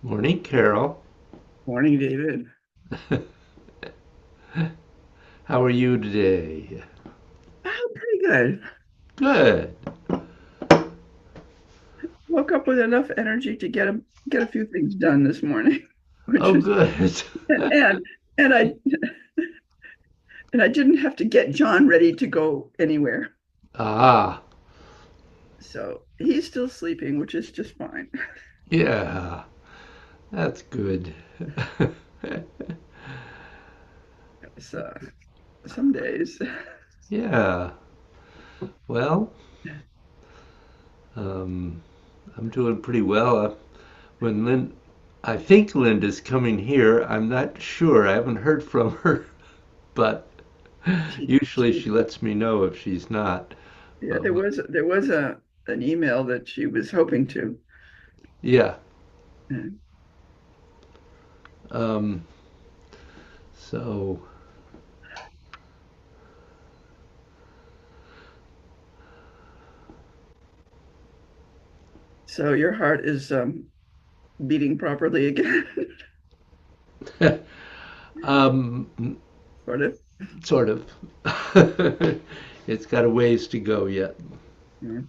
Morning, Carol. Morning, David. How are you today? Oh, pretty good. Good. Woke up with enough energy to get a few things done this morning, which Oh, was good. and and I didn't have to get John ready to go anywhere. Ah, So he's still sleeping, which is just fine. yeah, that's good. So some days. Yeah, well, um, I'm doing pretty well. When I think Linda's coming here. I'm not sure. I haven't heard from her, but usually She she lets me know if she's not. yeah, But there was a an email that she was hoping to. yeah, And um, so so your heart is beating properly again, um, sort of. sort of. It's got a ways to go yet. Yeah.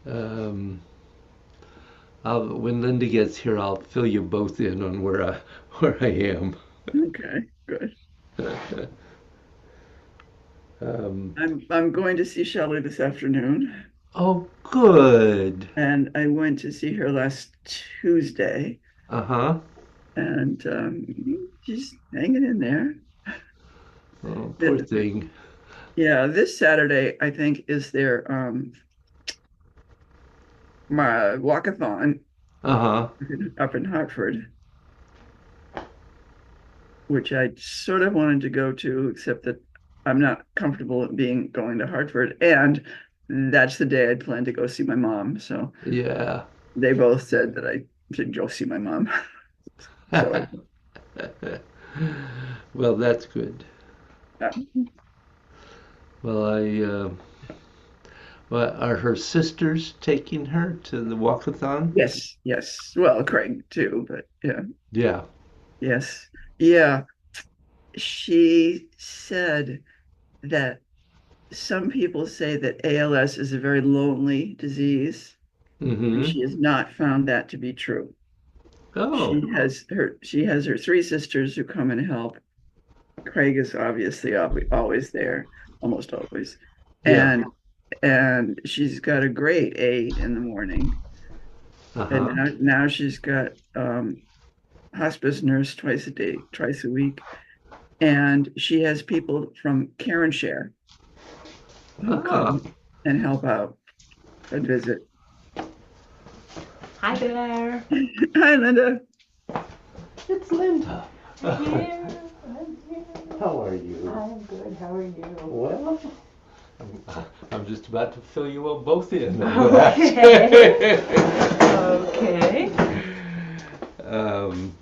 Um, when Linda gets here, I'll fill you both in on where I am. Okay, good. Um, I'm going to see Shelley this afternoon, oh, good. and I went to see her last Tuesday, Uh-huh. and she's hanging in there. Oh, poor The- thing. Yeah, this Saturday I think is their my walkathon Uh-huh. up in Hartford, which I sort of wanted to go to, except that I'm not comfortable being going to Hartford, and that's the day I'd planned to go see my mom. So Yeah. they both said that I should go see my mom. So Well, that's good. uh, Well, well, are her sisters taking her to the walkathon? yes, yes. Well, Craig too, but yeah, Yeah. yes, yeah. She said that some people say that ALS is a very lonely disease, and Mm-hmm. she has not found that to be true. Oh, She has her three sisters who come and help. Craig is obviously always there, almost always, yeah. and and she's got a great aide in the morning, and Uh-huh. now she's got hospice nurse twice a day, twice a week, and she has people from Care and Share who Ah. come and help out and visit. Hi there. Hi, Linda. It's Linda. I'm here. I'm here. How are you? I'm good. How are you? Well, I'm just about to fill you all both in on Okay. that. Okay. um,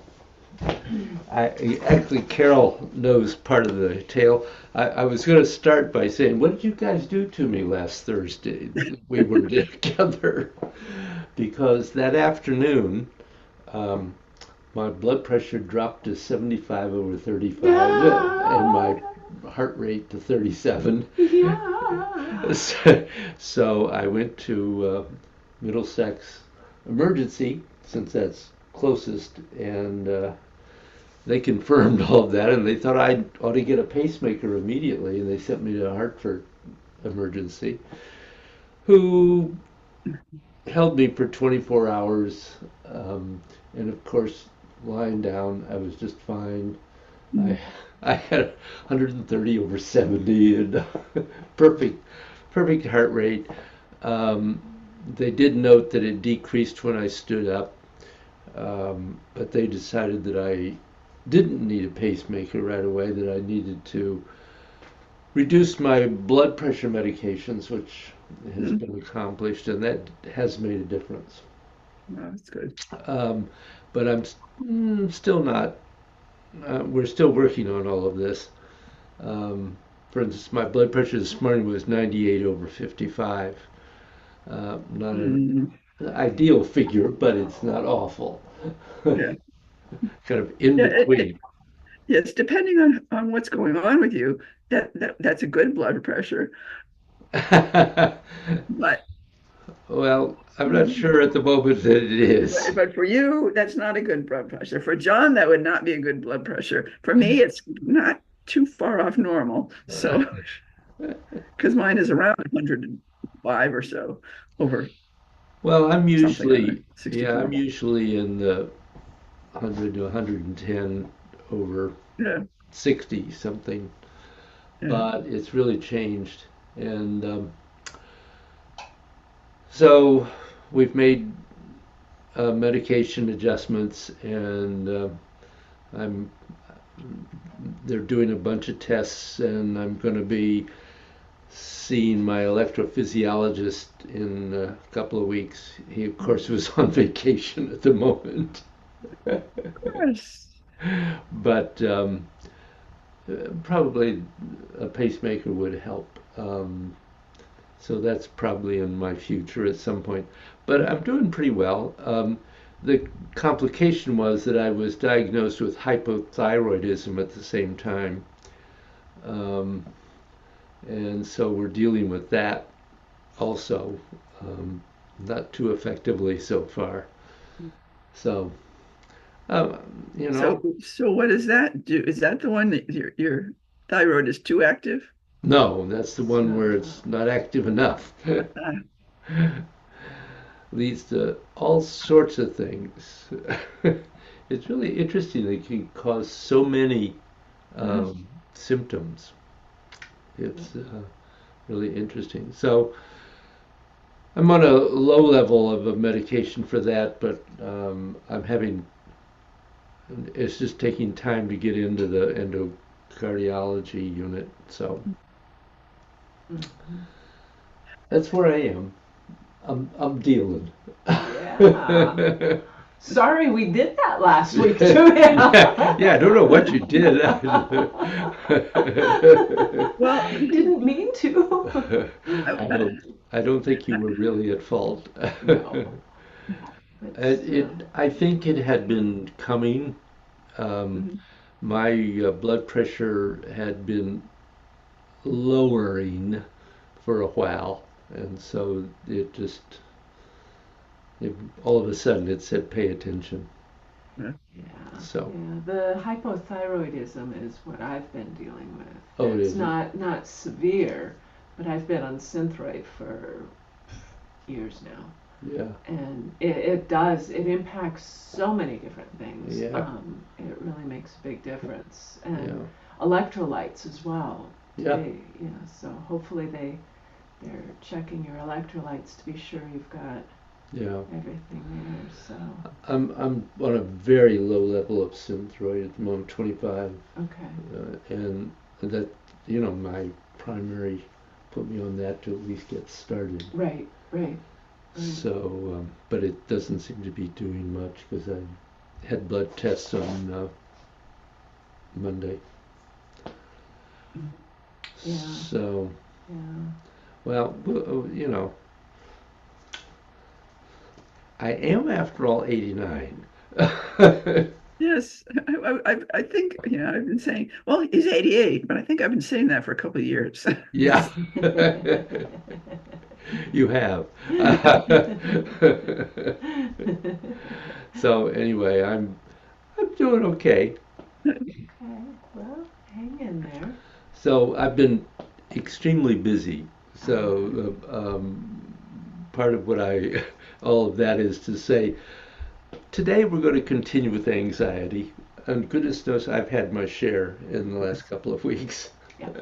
actually, Carol knows part of the tale. I was going to start by saying, what did you guys do to me last Thursday? We were together because that afternoon, um, my blood pressure dropped to 75 over 35 and Yeah. my heart rate to 37. Yeah. So I went to Middlesex Emergency, since that's closest, and they confirmed all of that, and they thought I ought to get a pacemaker immediately, and they sent me to Hartford Emergency, who held me for 24 hours. And of course, lying down, I was just fine. I I had 130 over 70 and perfect perfect heart rate. Um, they did note that it decreased when I stood up, but they decided that I didn't need a pacemaker right away. That I needed to reduce my blood pressure medications, which has been accomplished, and that has made a difference. Well, that's good. Um, but still not. We're still working on all of this. For instance, my blood pressure this morning was 98 over 55. Not an Mm, ideal figure, but it's not awful. yeah. Kind of in Yeah, between. yes, depending on what's going on with you, that's a good blood pressure. But Well, I'm not sure at the moment that it is. but for you, that's not a good blood pressure. For John, that would not be a good blood pressure. For me, it's not too far off normal. So, because mine is around 105 or so over Well, something on the yeah, I'm 64. usually in the 100 to 110 over Yeah, 60 something, yeah. but it's really changed. And so we've made medication adjustments, and I'm they're doing a bunch of tests, and I'm going to be seeing my electrophysiologist in a couple of weeks. He, of course, was on vacation at the moment, Of course. but probably a pacemaker would help. So that's probably in my future at some point. But I'm doing pretty well. The complication was that I was diagnosed with hypothyroidism at the same time. Um, and so we're dealing with that also, not too effectively so far. So, um, you know, So what does that do? Is that the one that your thyroid is too active? no, that's the one So, where it's not active enough. Ah, Leads to all sorts of things. It's really interesting. It can cause so many yes. symptoms. It's really interesting. So I'm on a low level of a medication for that, but I'm having, it's just taking time to get into the endocardiology unit. So mhm. that's where I am. I'm dealing. Yeah. Sorry we did that last week too. Yeah, yeah, I don't know what you did. Well, Didn't mean to. I, I I, I don't think you were really at fault. No. It's I think it had been coming. Um, mhm. my blood pressure had been lowering for a while, and so it, all of a sudden it said pay attention. Yeah. yeah, So, yeah. The hypothyroidism is what I've been dealing with. oh, it It's is. not severe, but I've been on Synthroid for years now. Yeah, And it impacts so many different things. yeah, It really makes a big difference, and yeah, electrolytes as well. yeah, So hopefully they're checking your electrolytes to be sure you've got yeah. everything there. So I'm on a very low level of synthroid at the moment, 25, okay, and that my primary put me on that to at least get started. right, right, right. So, but it doesn't seem to be doing much because I had blood tests on Monday. Yeah, So, yeah. well, I am after all 89. Yes, I think, I've been saying, well, he's 88, but I think I've been saying that for a couple of years. Yeah, you have. So anyway, I'm doing okay. Okay, well, hang in there. So I've been extremely busy. So part of what all of that is to say, today we're going to continue with anxiety. And goodness knows I've had my share in the last couple of weeks. Yep.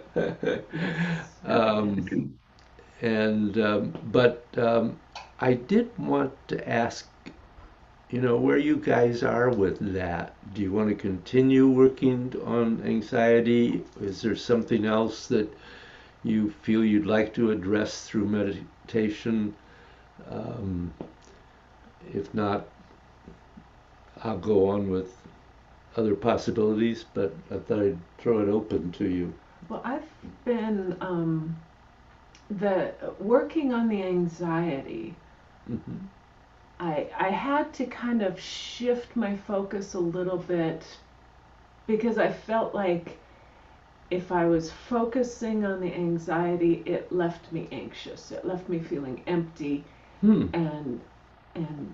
I um, can- but I did want to ask, where you guys are with that. Do you want to continue working on anxiety? Is there something else that you feel you'd like to address through meditation. Um, if not, I'll go on with other possibilities, but I thought I'd throw it open to you. Well, I've been the working on the anxiety. Hmm. I had to kind of shift my focus a little bit because I felt like if I was focusing on the anxiety, it left me anxious. It left me feeling empty Hmm. and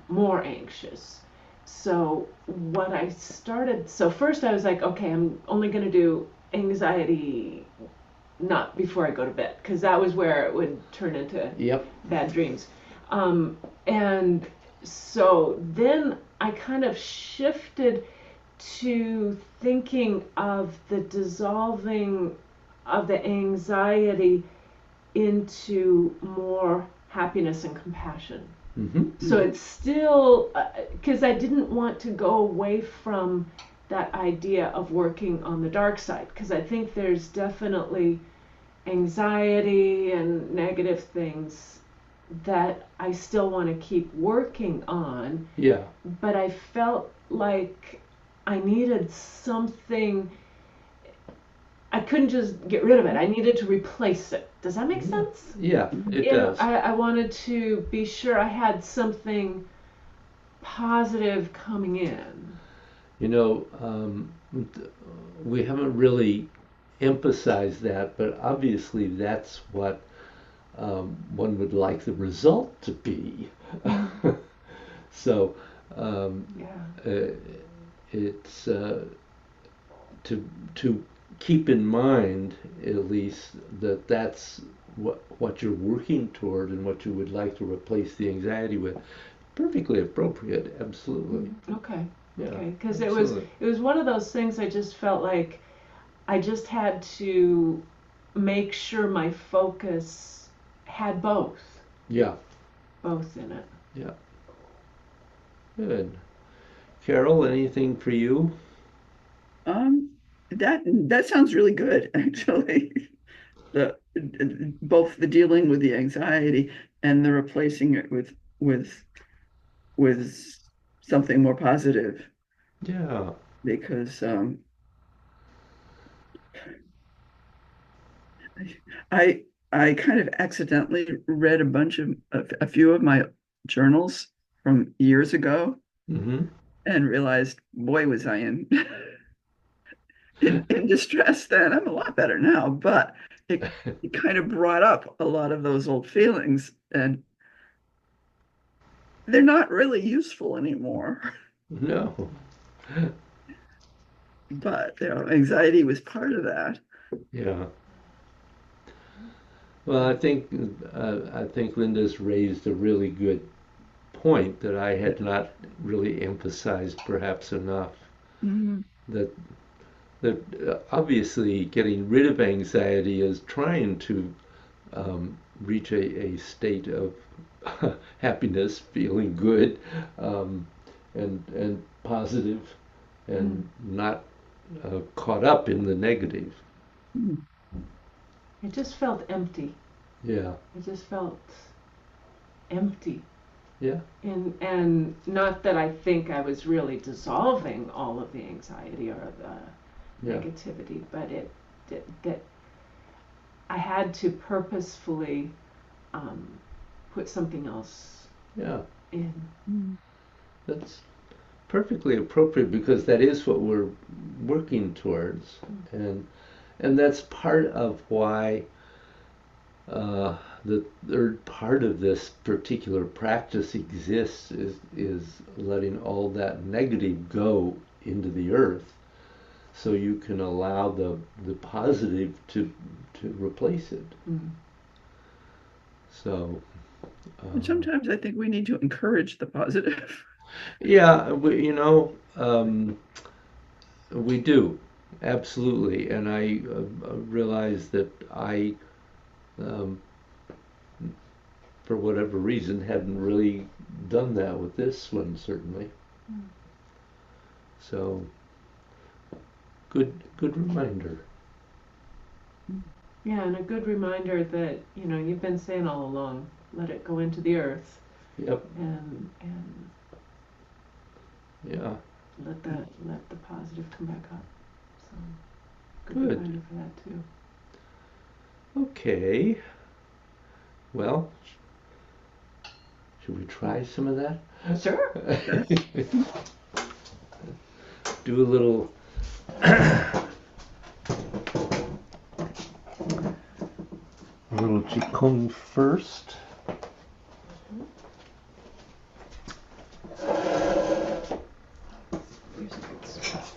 more anxious. So what I started, so first I was like, okay, I'm only going to do anxiety not before I go to bed because that was where it would turn into Yep. bad dreams. And so then I kind of shifted to thinking of the dissolving of the anxiety into more happiness and compassion. Hmm. So it's still, because I didn't want to go away from that idea of working on the dark side, because I think there's definitely anxiety and negative things that I still want to keep working on, Yeah. but I felt like I needed something. I couldn't just get rid of it. I needed to replace it. Does that make sense? Yeah, it You know, does. I wanted to be sure I had something positive coming in. You know, we haven't really emphasized that, but obviously that's what one would like the result to be. So Yeah. uh, it's to keep in mind at least that that's what you're working toward and what you would like to replace the anxiety with. Perfectly appropriate, absolutely. Okay. Yeah, Okay. Because absolutely. it was one of those things I just felt like I just had to make sure my focus had Yeah, both in it. yeah, good. Carol, anything for you? Um, that sounds really good, actually. The both the dealing with the anxiety and the replacing it with with something more positive, Yeah. because I I kind of accidentally read a few of my journals from years ago Mm-hmm. and realized, boy, was I in in distress then. I'm a lot better now, but it kind of brought up a lot of those old feelings, and they're not really useful anymore. No. But anxiety was part of that. Yeah. Well, I think Linda's raised a really good point that I had not really emphasized perhaps enough. Mhm. That obviously getting rid of anxiety is trying to reach a state of happiness, feeling good, um, and positive, Mm. and not caught up in the negative. Mhm. It just felt empty. Yeah, It just felt empty. yeah, And not that I think I was really dissolving all of the anxiety or the yeah, negativity, but that I had to purposefully um, put something else yeah. in. Mhm. That's perfectly appropriate because that is what we're working towards, and and that's part of why the third part of this particular practice exists is letting all that negative go into the earth so you can allow the positive to replace it. Mm. So And um, sometimes I think we need to encourage the positive. yeah, we do absolutely, and I realize that I um, for whatever reason hadn't really done that with this one certainly. Mm. So good reminder. Yeah, and a good reminder that, you've been saying all along, let it go into the earth Yep. and Yeah. let the positive come back up. So good Good. reminder for that too. Okay. Well, should we try some of that? Sure. Do a little Qigong first. Here's a good spot.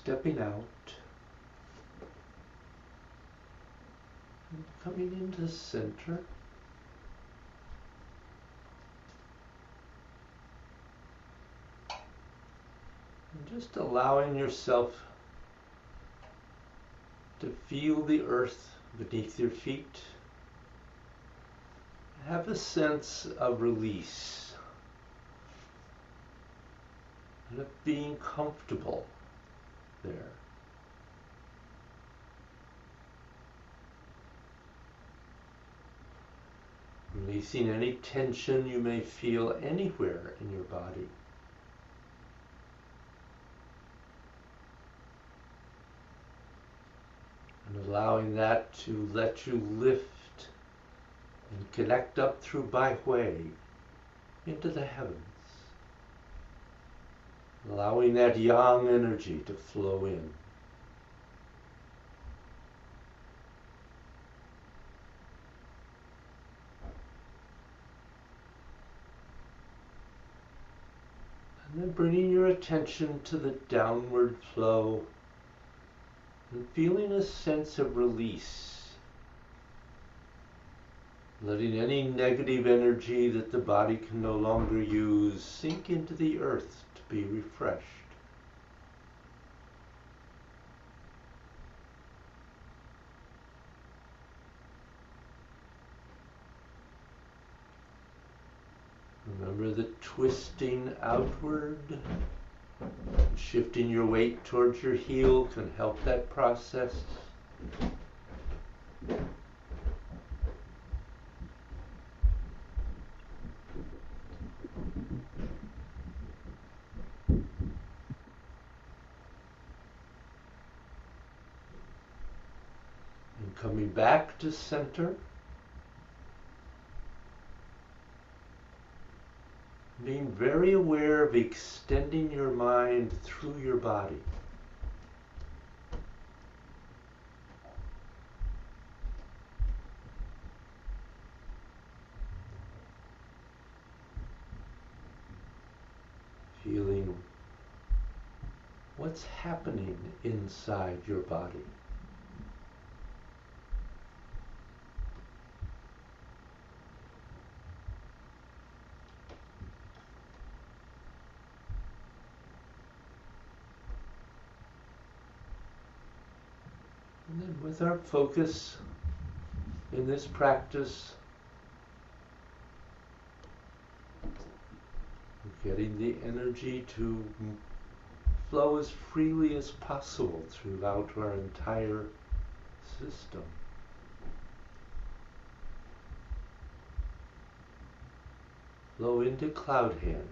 Stepping out. And coming into center. And just allowing yourself to feel the earth beneath your feet. Have a sense of release and of being comfortable there. Releasing any tension you may feel anywhere in your body. And allowing that to let you lift and connect up through Bai Hui into the heavens. Allowing that yang energy to flow in. And then bringing your attention to the downward flow and feeling a sense of release. Letting any negative energy that the body can no longer use sink into the earth to be refreshed. Remember that twisting outward, shifting your weight towards your heel can help that process. And coming back to center. Being very aware of extending your mind through your body. Feeling what's happening inside your body. And then with our focus in this practice, getting the energy to flow as freely as possible throughout our entire system. Flow into cloud hands.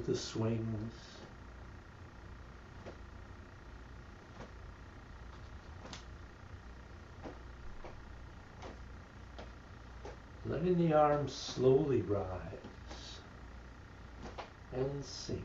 with the swings. Letting the arms slowly rise and sink.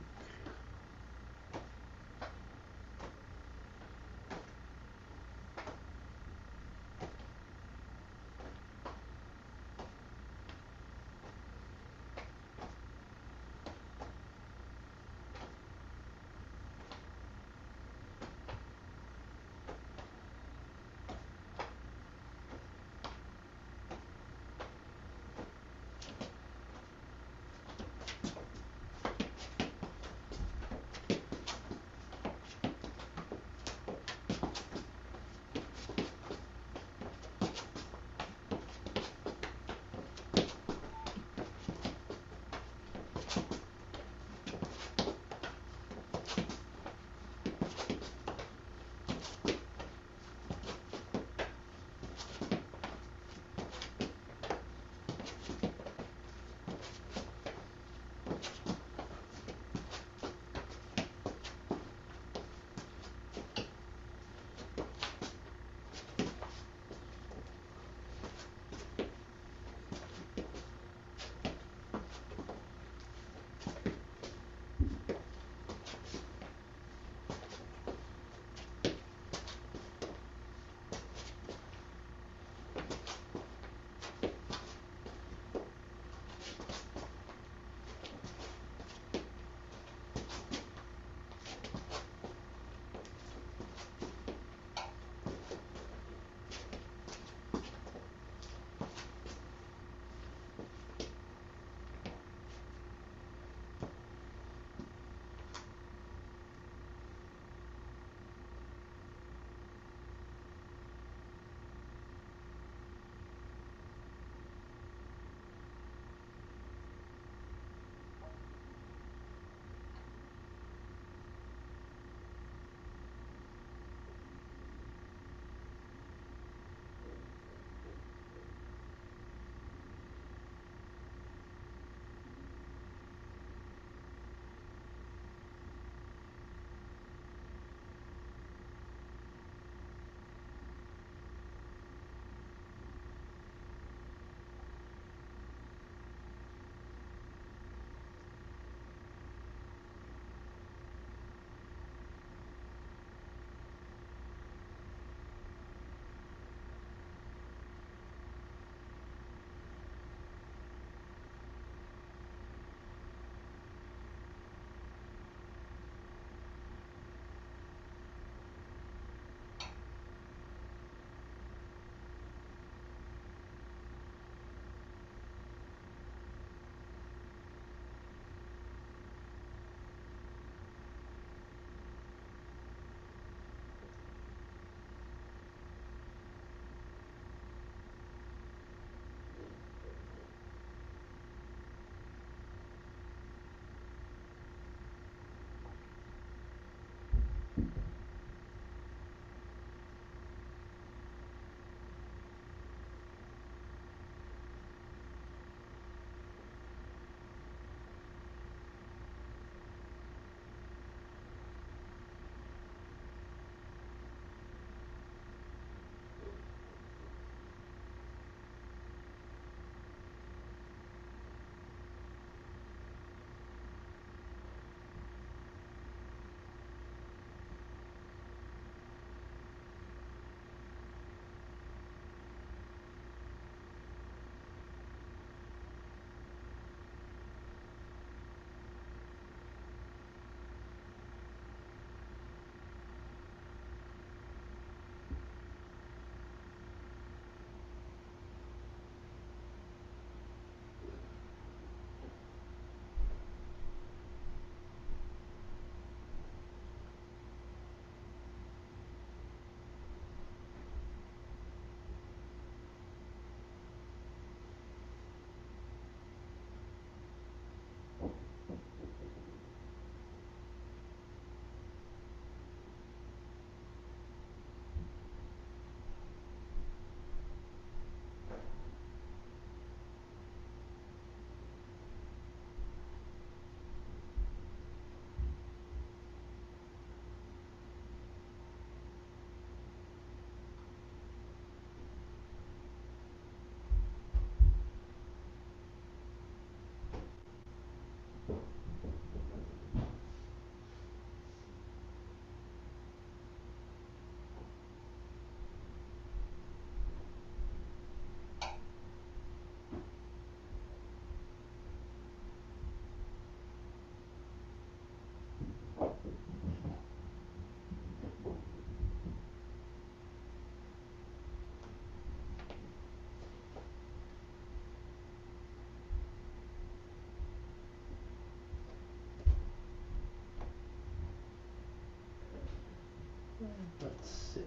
Let's sit.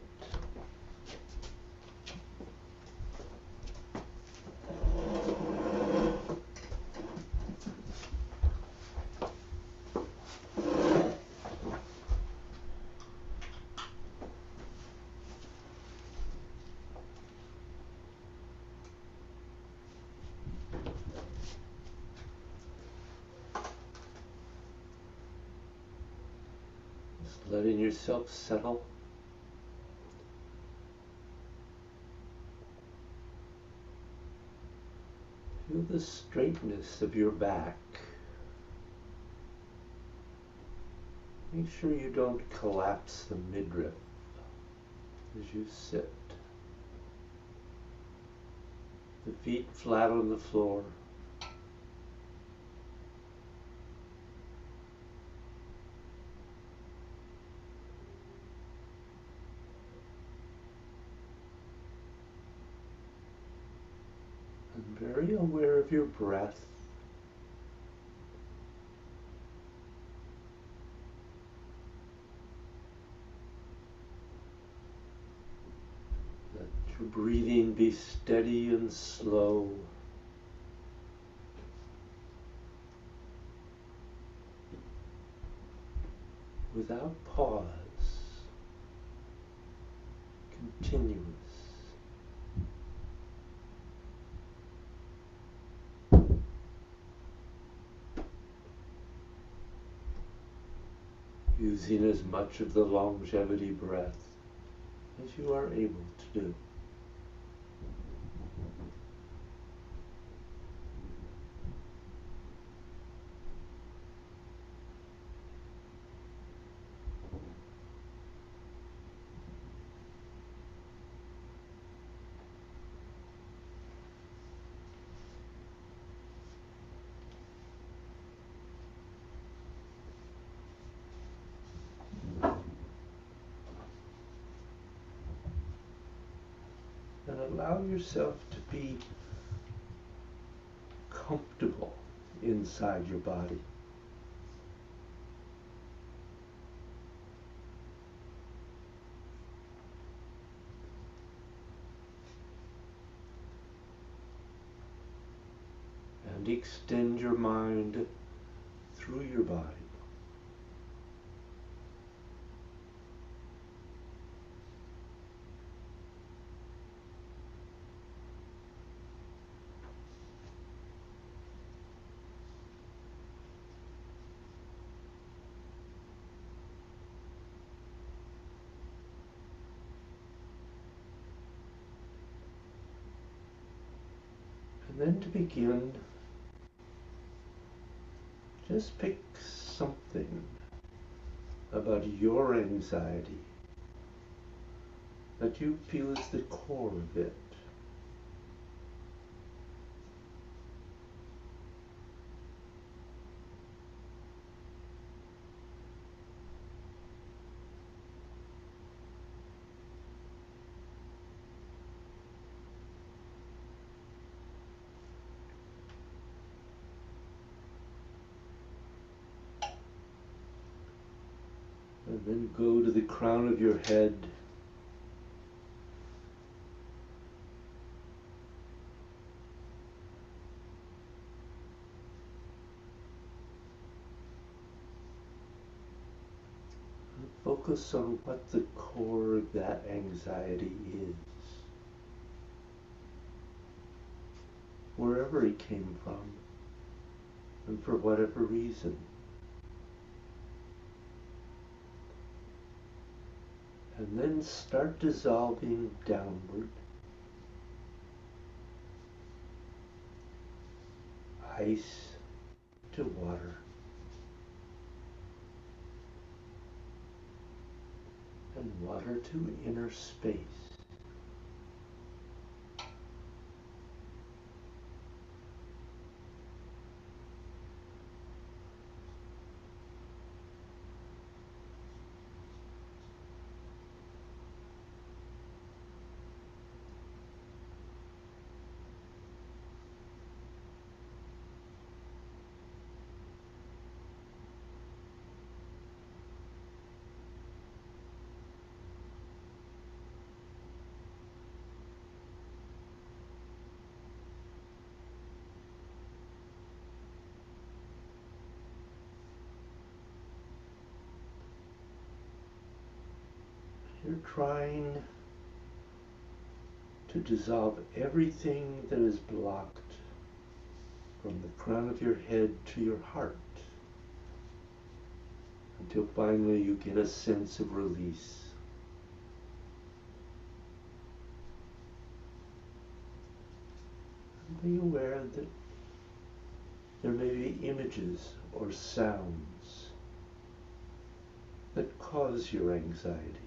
Just letting yourself settle. Feel the straightness of your back. Make sure you don't collapse the midriff as you sit. The feet flat on the floor. And very aware of your breath. Let your breathing be steady and slow. Without pause. Continuous. Using as much of the longevity breath as you are able to do. And allow yourself to be comfortable inside your body. And extend your mind through your body. And then to begin, just pick something about your anxiety that you feel is the core of it. And then go to the crown of your head. And focus on what the core of that anxiety is. Wherever it came from, and for whatever reason. And then start dissolving downward. Ice to water. And water to inner space. You're trying to dissolve everything that is blocked from the crown of your head to your heart until finally you get a sense of release. And be aware that there may be images or sounds that cause your anxiety.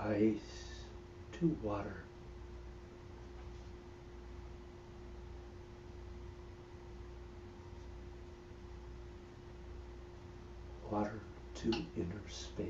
Ice to water. Water to inner space.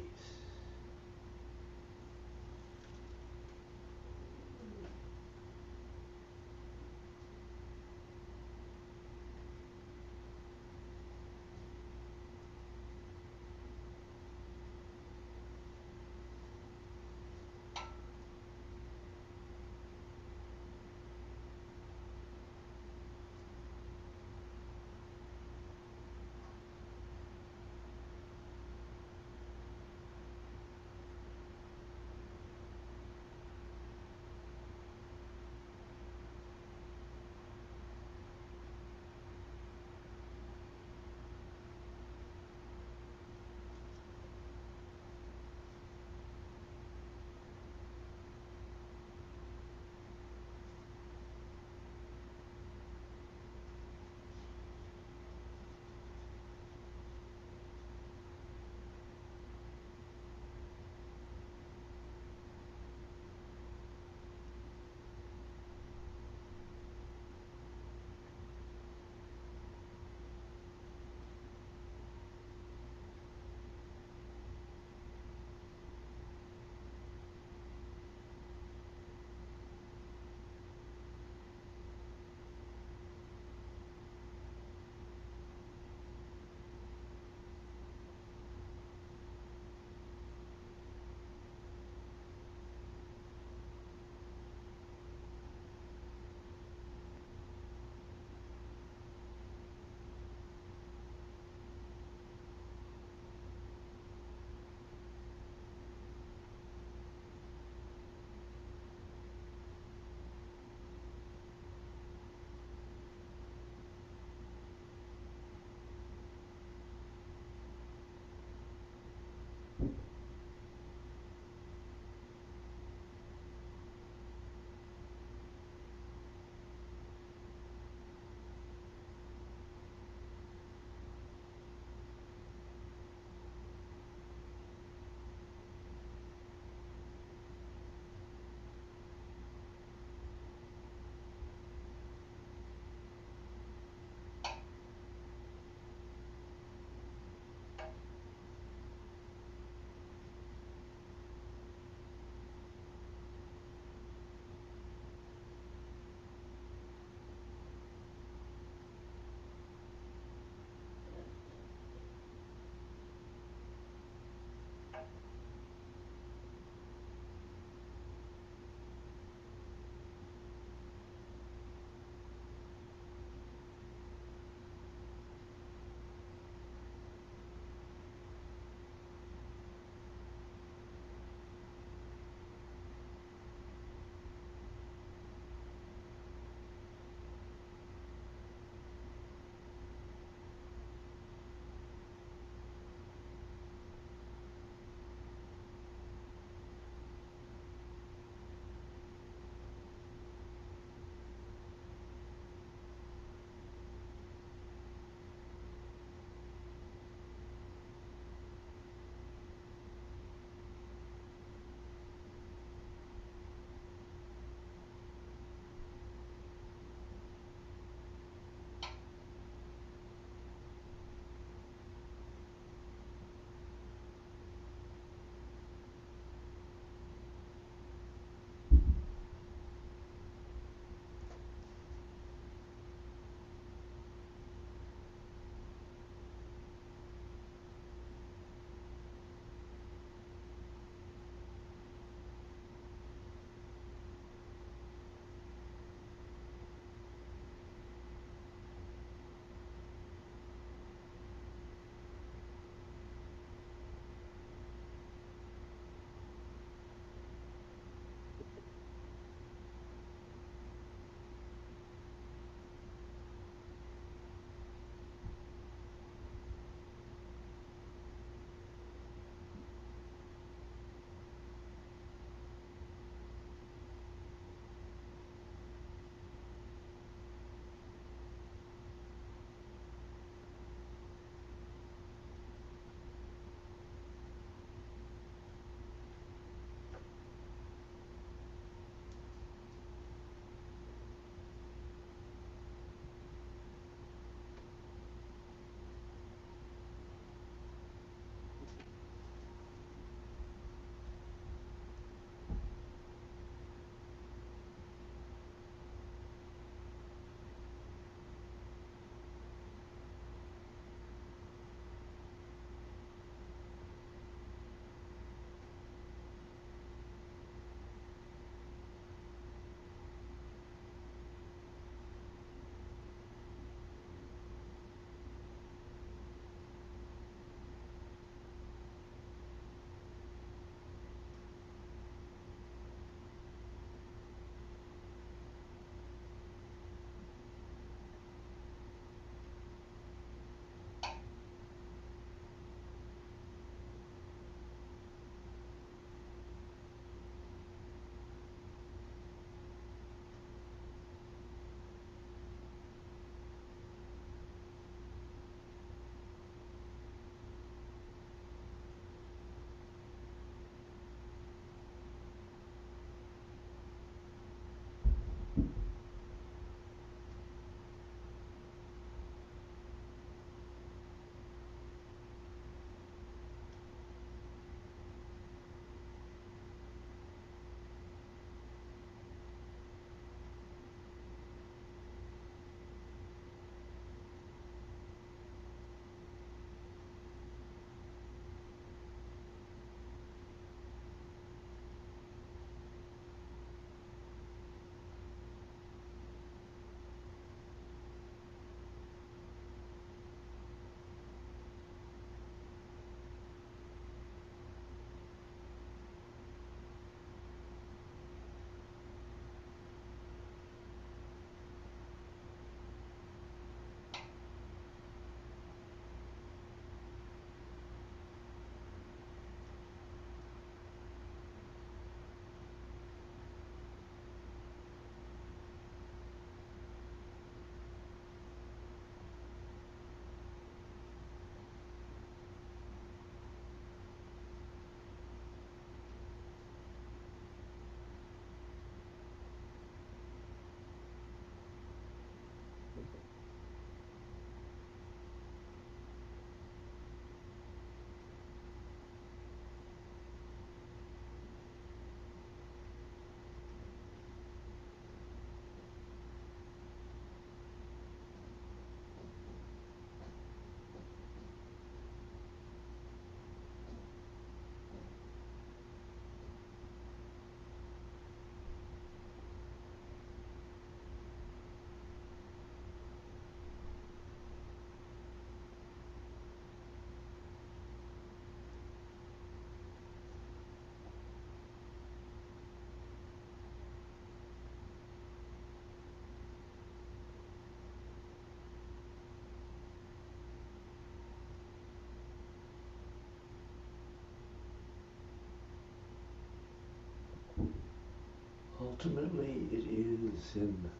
ultimately, it is in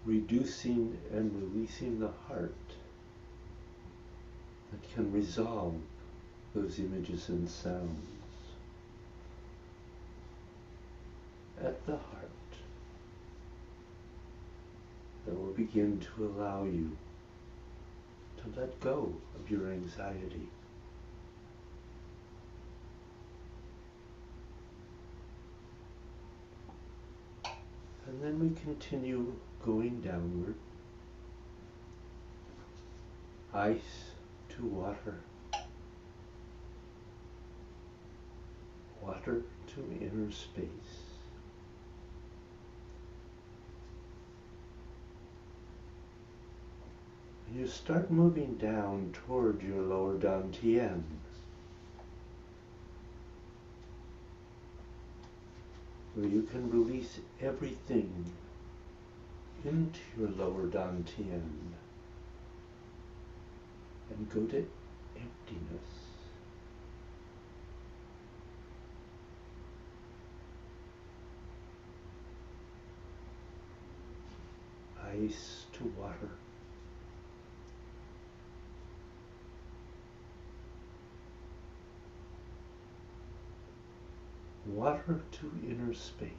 reducing and releasing the heart that can resolve those images and sounds. At the heart, that will begin to allow you to let go of your anxiety. And then we continue going downward, ice to water, water to inner space. And you start moving down toward your lower dantian. Where you can release everything into your lower dantian and go to emptiness. Ice to water. Water to inner space.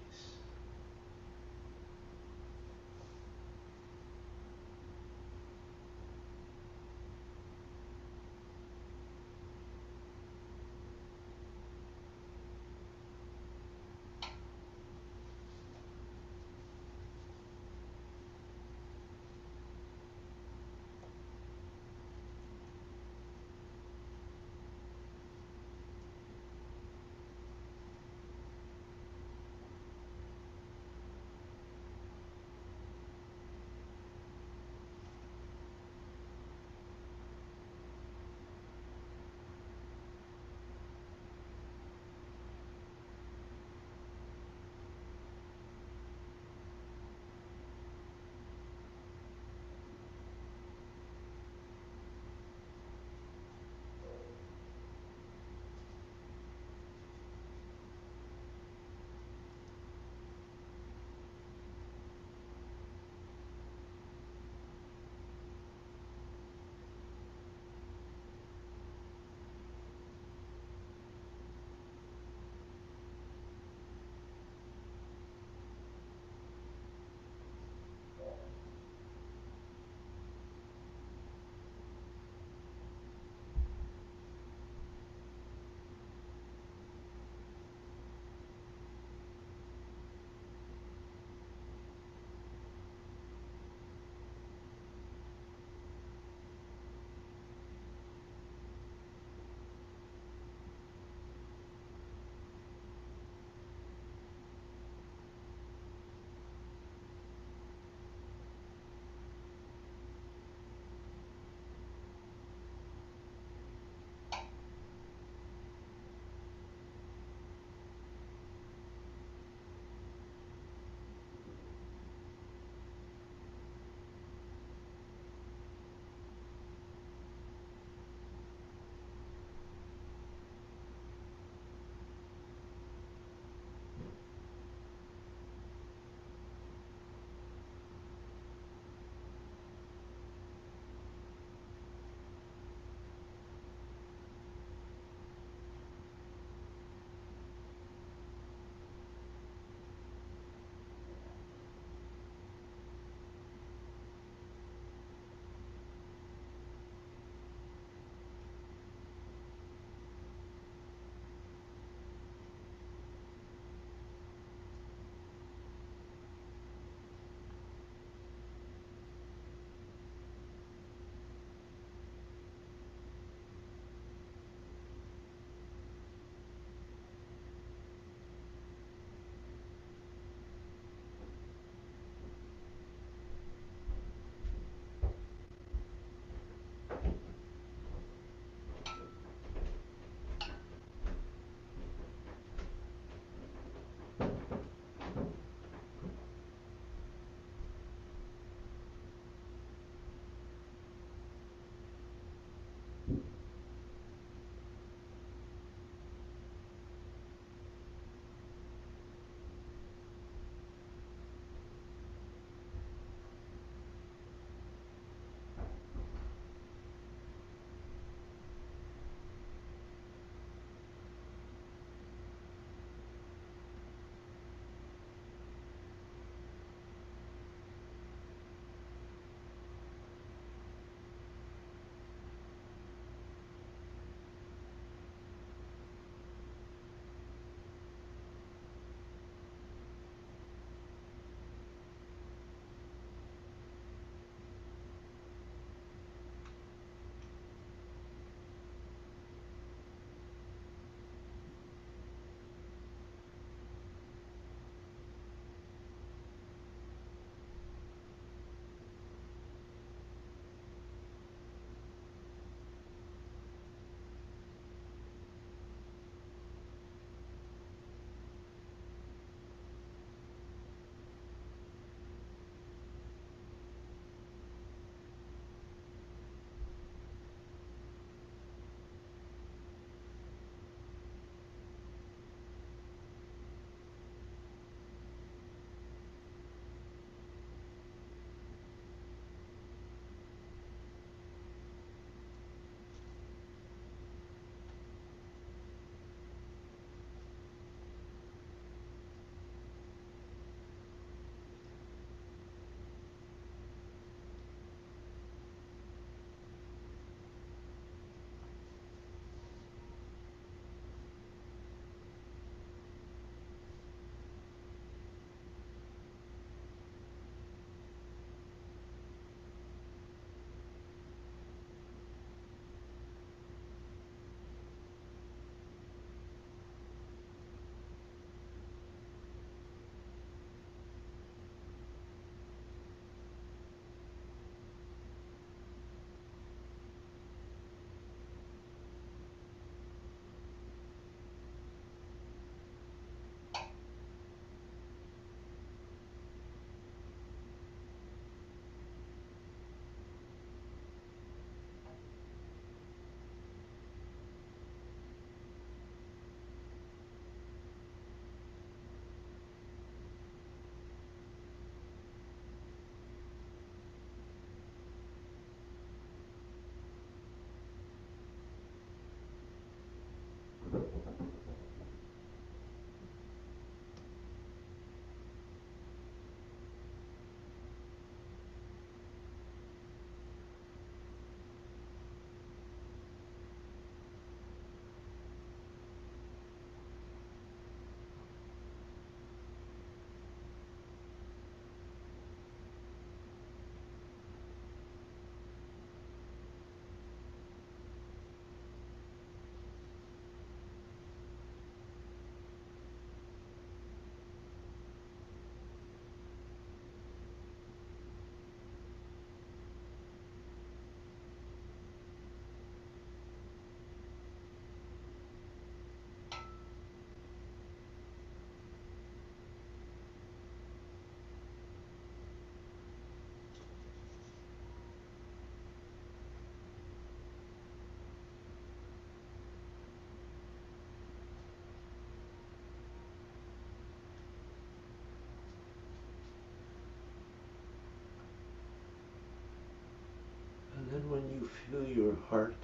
then when you feel your heart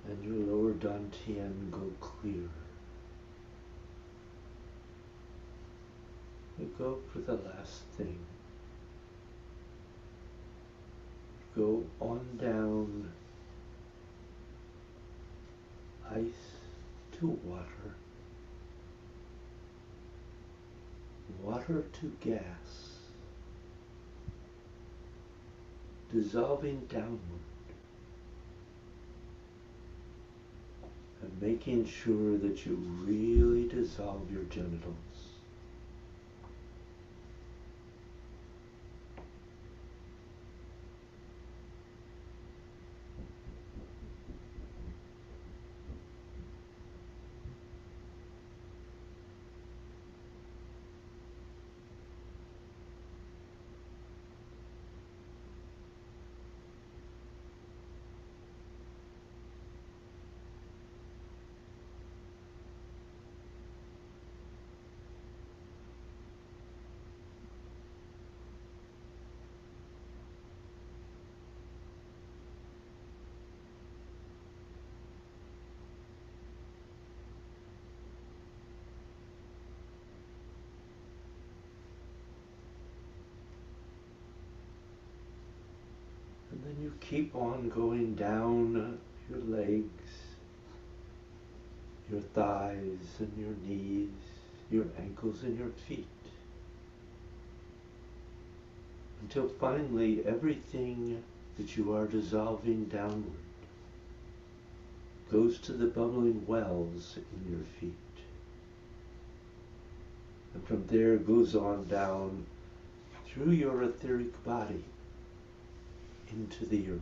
and your lower dantian go clear, you go for the last thing. Go on down, ice to water, water to gas, dissolving downward, and making sure that you really dissolve your genitals. And then you keep on going down your legs, your thighs and your knees, your ankles and your feet, until finally everything that you are dissolving downward goes to the bubbling wells in your feet. And from there goes on down through your etheric body into the earth.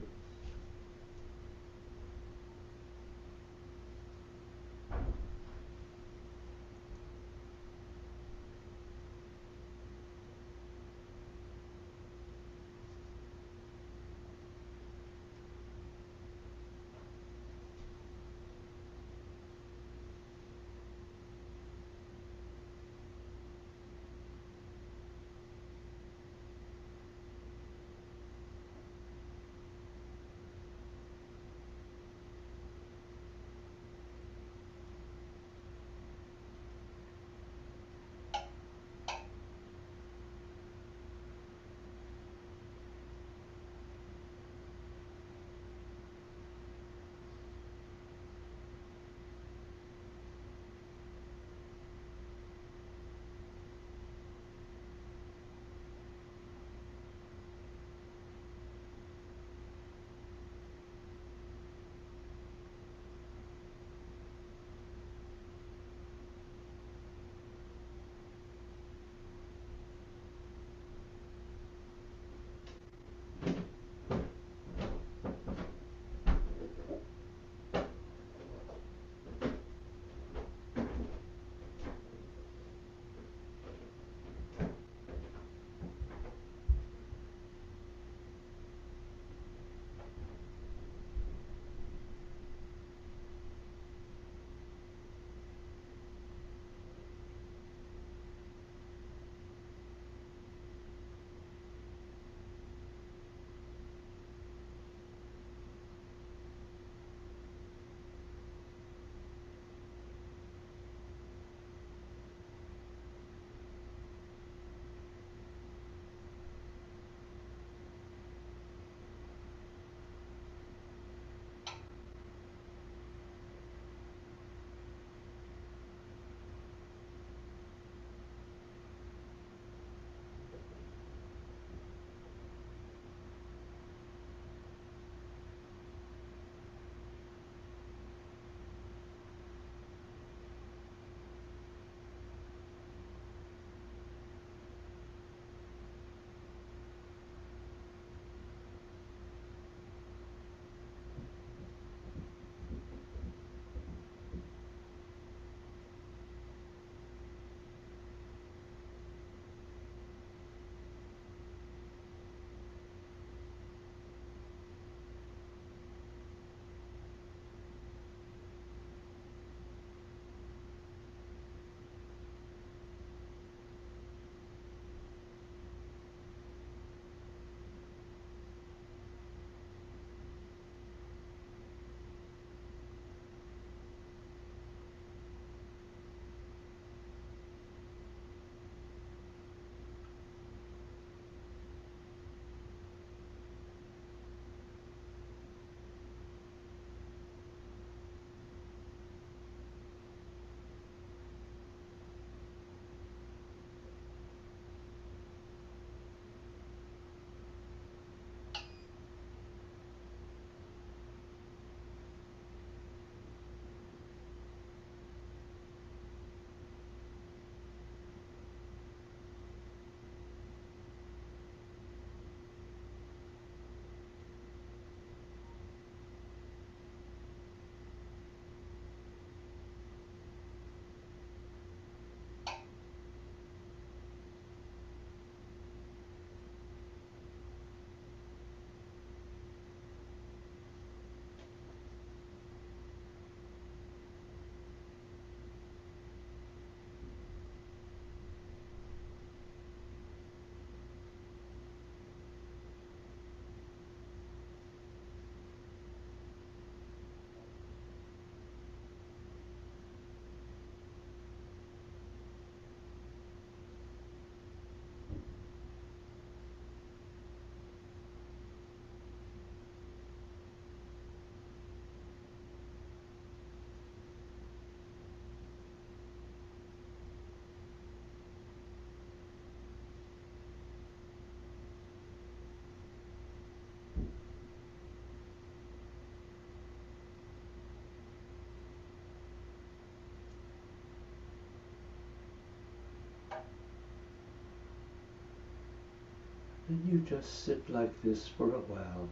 And you just sit like this for a while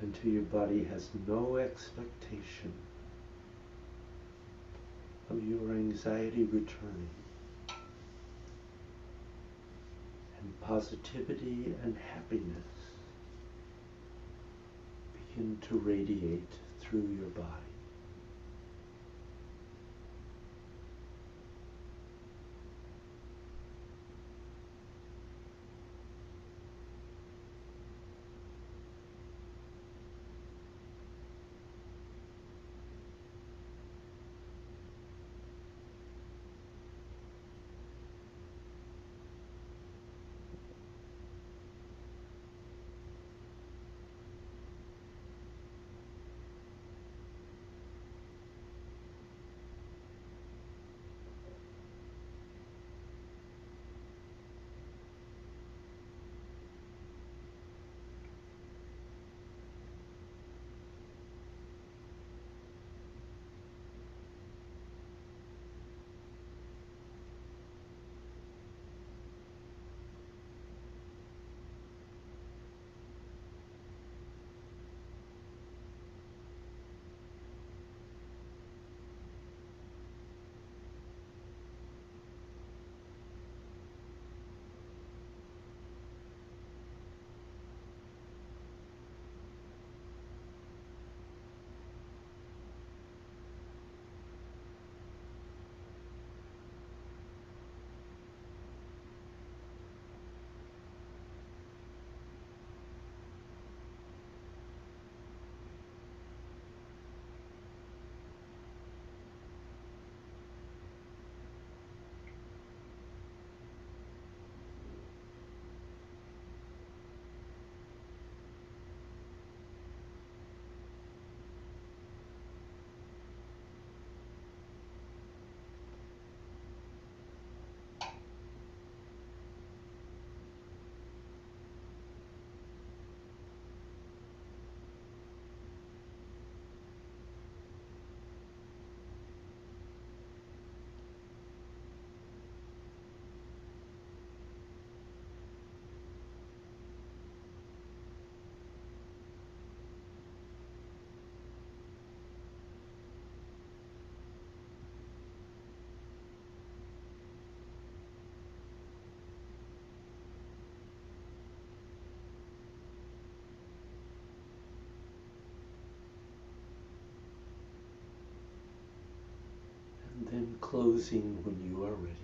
until your body has no expectation of your anxiety returning. And positivity and happiness begin to radiate through your body. And then closing when you are ready.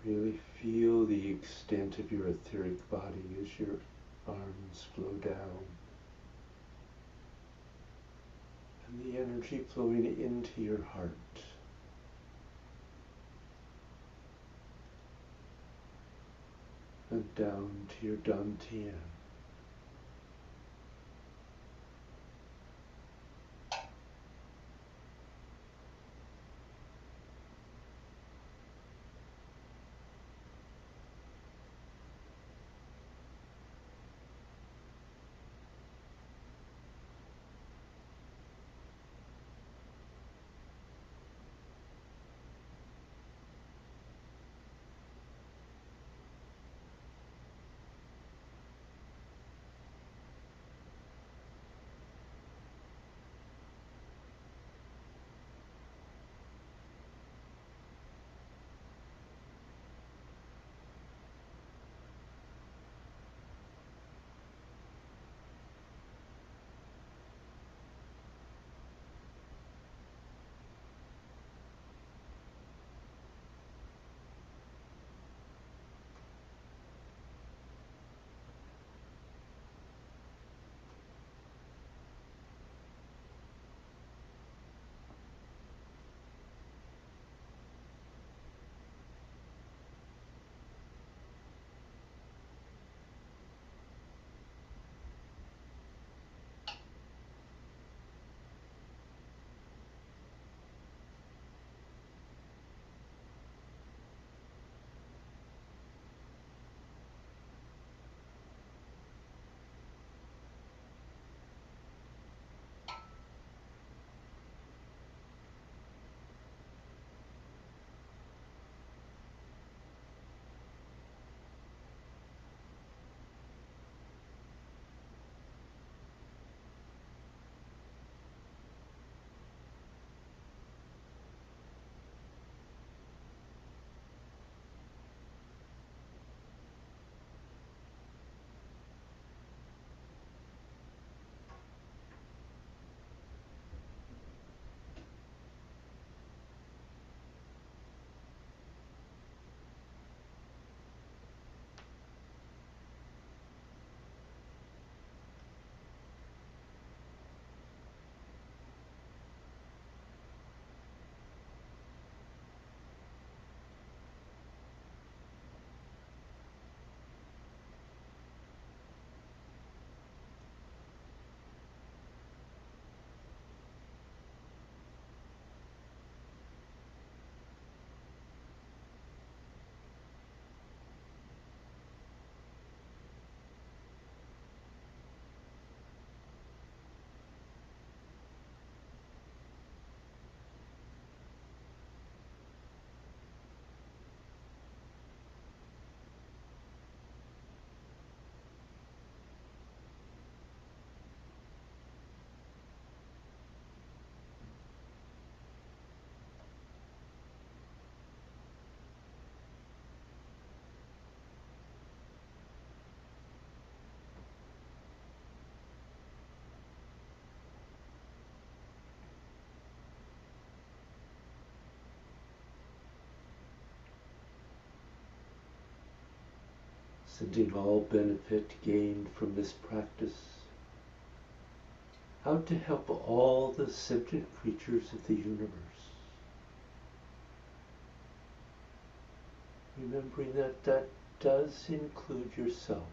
Really feel the extent of your etheric body as your arms flow down. And the energy flowing into your heart. And down to your dantian. Sending all benefit gained from this practice out to help all the sentient creatures of the universe. Remembering that that does include yourself.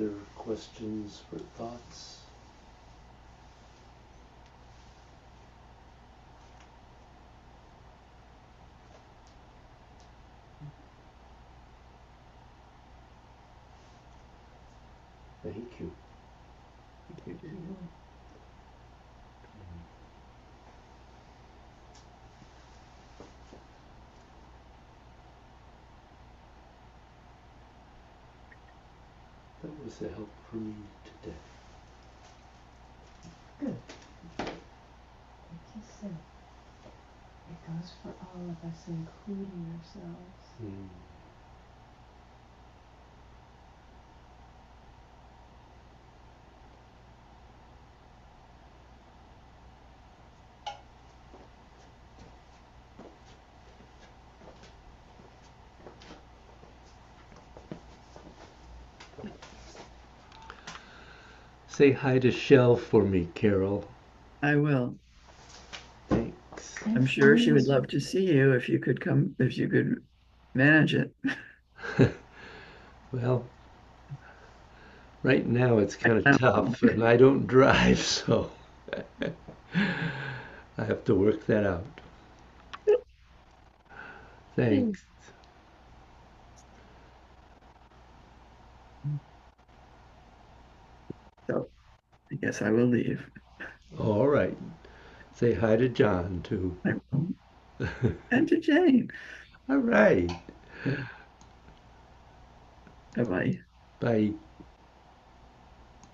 other questions or thoughts? Thank you. That was a help for me today. Good. Like you said, it goes for all of us, including ourselves. Mm. Say hi to Shell for me, Carol. I will. Thanks. I'm sure she would love to see you if you could come, if you could manage it. Well, right now it's kind of tough, and I don't drive, so I have to work that out. Thanks. So I guess I will leave. All right. Say hi to John, too. I will. And to Jane. All right. Bye bye. Bye.